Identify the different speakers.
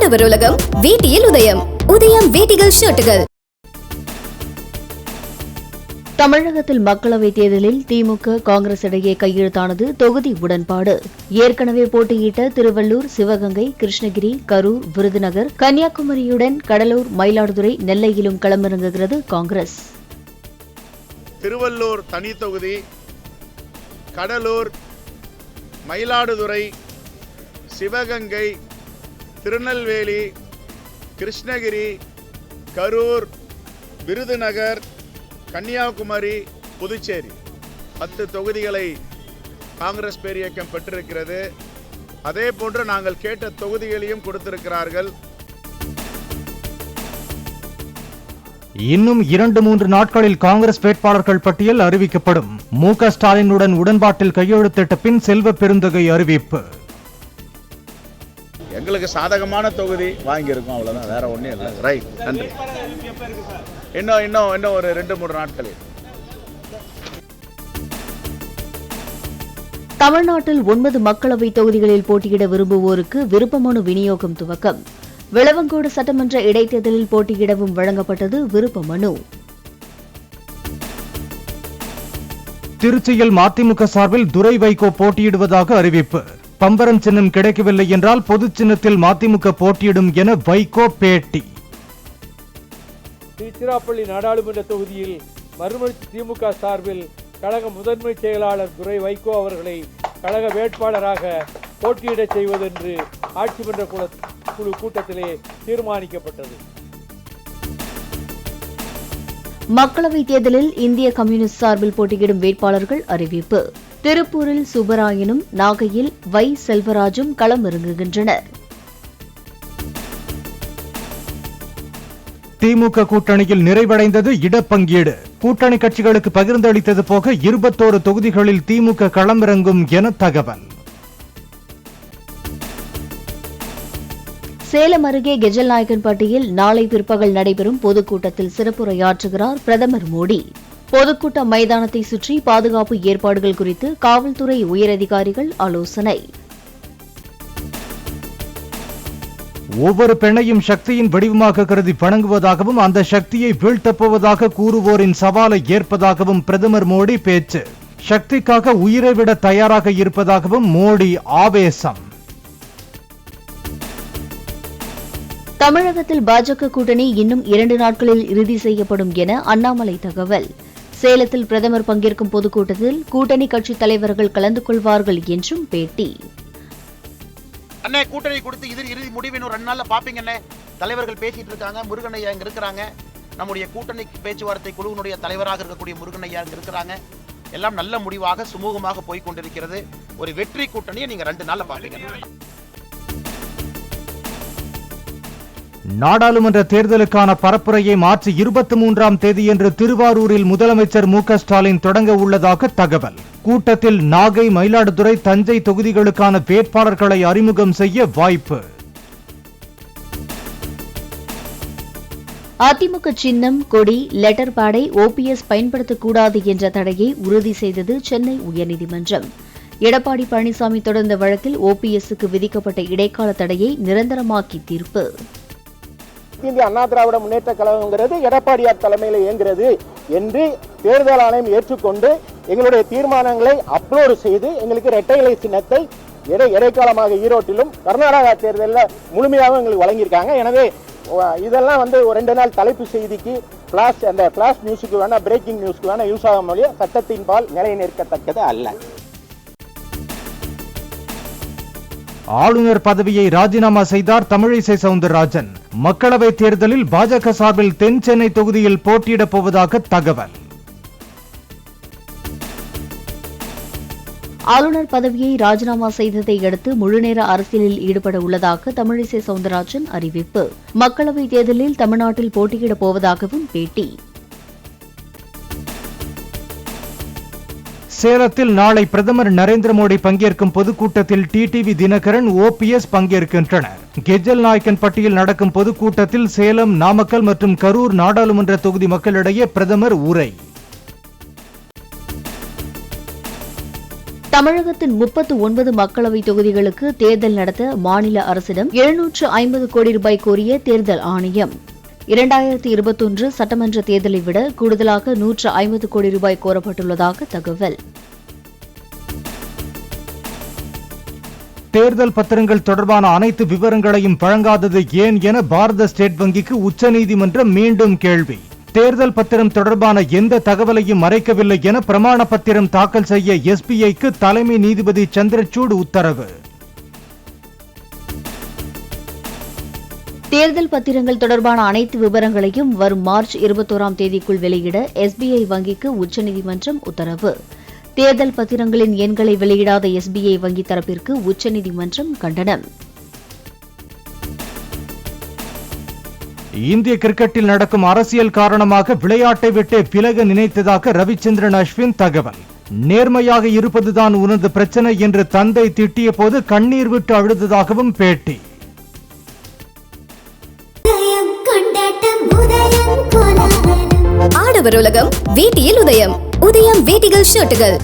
Speaker 1: உழவர் உலகம் வேட்டியில் உதயம். உதயம் வேட்டிகள் ஷர்ட்டுகள்.
Speaker 2: தமிழகத்தில் மக்களவைத் தேர்தலில் திமுக காங்கிரஸ் இடையே கையெழுத்தானது தொகுதி உடன்பாடு. ஏற்கனவே போட்டியிட்ட திருவள்ளூர், சிவகங்கை, கிருஷ்ணகிரி, கரூர், விருதுநகர், கன்னியாகுமரியுடன் கடலூர், மயிலாடுதுறை, நெல்லையிலும் களமிறங்குகிறது காங்கிரஸ்.
Speaker 3: திருவள்ளூர் தனி தொகுதி, கடலூர், மயிலாடுதுறை, சிவகங்கை, திருநெல்வேலி, கிருஷ்ணகிரி, கரூர், விருதுநகர், கன்னியாகுமரி, புதுச்சேரி 10 தொகுதிகளை காங்கிரஸ் பேரியக்கம் பெற்றிருக்கிறது. அதே போன்று நாங்கள் கேட்ட தொகுதிகளையும் கொடுத்திருக்கிறார்கள்.
Speaker 4: இன்னும் 2-3 நாட்களில் காங்கிரஸ் வேட்பாளர்கள் பட்டியல் அறிவிக்கப்படும். மு.க. ஸ்டாலினுடன் உடன்பாட்டில் கையெழுத்திட்ட பின் செல்வ பெருந்தகை அறிவிப்பு.
Speaker 3: எங்களுக்கு சாதகமான தொகுதி வாங்கியிருக்கோம், அவ்வளவுதான், வேற ஒன்றும் இல்லை. ரைட், நன்றி. இன்னும் ஒரு 2-3 நாட்களில்.
Speaker 2: தமிழ்நாட்டில் 9 மக்களவை தொகுதிகளில் போட்டியிட விரும்புவோருக்கு விருப்ப மனு விநியோகம் துவக்கம். விளவங்கோடு சட்டமன்ற இடைத்தேர்தலில் போட்டியிடவும் வழங்கப்பட்டது விருப்ப மனு.
Speaker 4: திருச்சியில் மதிமுக சார்பில் துரை வைகோ போட்டியிடுவதாக அறிவிப்பு. பம்பரம் சின்னம் கிடைக்கவில்லை என்றால் பொது சின்னத்தில் மதிமுக போட்டியிடும் என வைகோ பேட்டி.
Speaker 5: திருச்சிராப்பள்ளி நாடாளுமன்ற தொகுதியில் மறுமலர்ச்சி திமுக சார்பில் கழக முதன்மை செயலாளர் துரை வைகோ அவர்களை கழக வேட்பாளராக போட்டியிடச் செய்வதென்று ஆட்சி மன்ற குழு கூட்டத்திலே தீர்மானிக்கப்பட்டது.
Speaker 2: மக்களவைத் தேர்தலில் இந்திய கம்யூனிஸ்ட் சார்பில் போட்டியிடும் வேட்பாளர்கள் அறிவிப்பு. திருப்பூரில் சுப்பராயனும், நாகையில் வை. செல்வராஜும் களமிறங்குகின்றனர்.
Speaker 4: திமுக கூட்டணியில் நிறைவடைந்தது இடப்பங்கீடு. கூட்டணி கட்சிகளுக்கு பகிர்ந்தளித்தது போக 21 தொகுதிகளில் திமுக களமிறங்கும் என தகவல்.
Speaker 2: சேலம் அருகே கெஜல்நாயக்கன்பட்டியில் நாளை பிற்பகல் நடைபெறும் பொதுக்கூட்டத்தில் சிறப்புரையாற்றுகிறார் பிரதமர் மோடி. பொதுக்கூட்ட மைதானத்தை சுற்றி பாதுகாப்பு ஏற்பாடுகள் குறித்து காவல்துறை உயரதிகாரிகள் ஆலோசனை.
Speaker 4: ஒவ்வொரு பெண்ணையும் சக்தியின் வடிவமாக கருதி வணங்குவதாகவும் அந்த சக்தியை வீழ்த்தப்போவதாக கூறுவோரின் சவாலை ஏற்பதாகவும் பிரதமர் மோடி பேச்சு. சக்திக்காக உயிரை விட தயாராக இருப்பதாகவும் மோடி ஆவேசம்.
Speaker 2: தமிழகத்தில் பாஜக கூட்டணி இன்னும் 2 நாட்களில் இறுதி செய்யப்படும் என அண்ணாமலை தகவல். சேலத்தில் பிரதமர் பங்கேற்கும் பொதுக்கூட்டத்தில் கூட்டணி கட்சித் தலைவர்கள் கலந்து கொள்வார்கள் என்றும் பேட்டி.
Speaker 6: அண்ணே கூட்டணி கொடுத்து இறுதி முடிவு 2 நாள்ல பாப்பீங்கண்ணே. தலைவர்கள் பேசிட்டு இருக்காங்க. முருகனையா இங்க இருக்கிறாங்க. நம்முடைய கூட்டணி பேச்சுவார்த்தை குழுவினுடைய தலைவராக இருக்கக்கூடிய முருகனையா இங்க இருக்கிறாங்க. எல்லாம் நல்ல முடிவாக சுமூகமாக போய் கொண்டிருக்கிறது. ஒரு வெற்றி கூட்டணியை நீங்க 2 நாள்ல பாப்பீங்க.
Speaker 4: நாடாளுமன்ற தேர்தலுக்கான பரப்புரையை மார்ச் 23ஆம் தேதியன்று திருவாரூரில் முதலமைச்சர் மு.க. ஸ்டாலின் தொடங்க உள்ளதாக தகவல். கூட்டத்தில் நாகை, மயிலாடுதுறை, தஞ்சை தொகுதிகளுக்கான வேட்பாளர்களை அறிமுகம் செய்ய வாய்ப்பு.
Speaker 2: அதிமுக சின்னம், கொடி, லெட்டர் பேடை OPS பயன்படுத்தக்கூடாது என்ற தடையை உறுதி செய்தது சென்னை உயர்நீதிமன்றம். எடப்பாடி பழனிசாமி தொடர்ந்த வழக்கில் OPSக்கு விதிக்கப்பட்ட இடைக்கால தடையை நிரந்தரமாக்கி தீர்ப்பு.
Speaker 7: இந்திய அண்ணா திராவிட முன்னேற்ற கழகங்கிறது எடப்பாடியார் தலைமையில் இயங்குகிறது என்று தேர்தல் ஆணையம் ஏற்றுக்கொண்டு எங்களுடைய தீர்மானங்களை அப்லோடு செய்து எங்களுக்கு இரட்டை இலை சின்னத்தை இடைக்காலமாக ஈரோட்டிலும் கர்நாடகா தேர்தலில் முழுமையாக எங்களுக்கு வழங்கியிருக்காங்க. எனவே இதெல்லாம் ஒரு 2 நாள் தலைப்பு செய்திக்கு பிளாஷ் நியூஸுக்கு வேணா, பிரேக்கிங் நியூஸ்க்கு வேணா யூஸ் ஆகும் மொழியை சட்டத்தின் பால் நிலை நிற்கத்தக்கது அல்ல.
Speaker 4: ஆளுநர் பதவியை ராஜினாமா செய்தார் தமிழிசை சவுந்தரராஜன். மக்களவைத் தேர்தலில் பாஜக சார்பில் தென் சென்னை தொகுதியில் போட்டியிடப் போவதாக தகவல்.
Speaker 2: ஆளுநர் பதவியை ராஜினாமா செய்ததை அடுத்து முழுநேர அரசியலில் ஈடுபட உள்ளதாக தமிழிசை சவுந்தரராஜன் அறிவிப்பு. மக்களவைத் தேர்தலில் தமிழ்நாட்டில் போட்டியிடப் போவதாகவும் பேட்டி.
Speaker 4: சேலத்தில் நாளை பிரதமர் நரேந்திர மோடி பங்கேற்கும் பொதுக்கூட்டத்தில் டிடிவி தினகரன், OPS பங்கேற்கின்றனர். கெஜல்நாயக்கன்பட்டியில் நடக்கும் பொதுக்கூட்டத்தில் சேலம், நாமக்கல் மற்றும் கரூர் நாடாளுமன்ற தொகுதி மக்களிடையே பிரதமர் உரை.
Speaker 2: தமிழகத்தின் 39 மக்களவை தொகுதிகளுக்கு தேர்தல் நடத்த மாநில அரசிடம் 750 கோடி ரூபாய் கோரிய தேர்தல் ஆணையம் 2021 சட்டமன்ற தேர்தலை விட கூடுதலாக 150 கோடி ரூபாய் கோரப்பட்டுள்ளதாக தகவல்.
Speaker 4: தேர்தல் பத்திரங்கள் தொடர்பான அனைத்து விவரங்களையும் வழங்காதது ஏன் என பாரத ஸ்டேட் வங்கிக்கு உச்சநீதிமன்றம் மீண்டும் கேள்வி. தேர்தல் பத்திரம் தொடர்பான எந்த தகவலையும் மறைக்கவில்லை என பிரமாண பத்திரம் தாக்கல் செய்ய எஸ்பிஐக்கு தலைமை நீதிபதி சந்திரசூட் உத்தரவு.
Speaker 2: தேர்தல் பத்திரங்கள் தொடர்பான அனைத்து விவரங்களையும் வரும் மார்ச் 21ஆம் தேதிக்குள் வெளியிட எஸ்பிஐ வங்கிக்கு உச்சநீதிமன்றம் உத்தரவு. தேர்தல் பத்திரங்களின் எண்களை வெளியிடாத எஸ்பிஐ வங்கி தரப்பிற்கு உச்சநீதிமன்றம் கண்டனம்.
Speaker 4: இந்திய கிரிக்கெட்டில் நடக்கும் அரசியல் காரணமாக விளையாட்டை விட்டே விலக நினைத்ததாக ரவிச்சந்திரன் அஸ்வின் தகவல். நேர்மையாக இருப்பதுதான் உனது பிரச்சனை என்று தந்தை திட்டிய போது கண்ணீர் விட்டு அழுததாகவும் பேட்டி.
Speaker 1: ஆடவர் உலகம் வேட்டியில் உதயம். உதயம் வேட்டிகள் ஷர்ட்டுகள்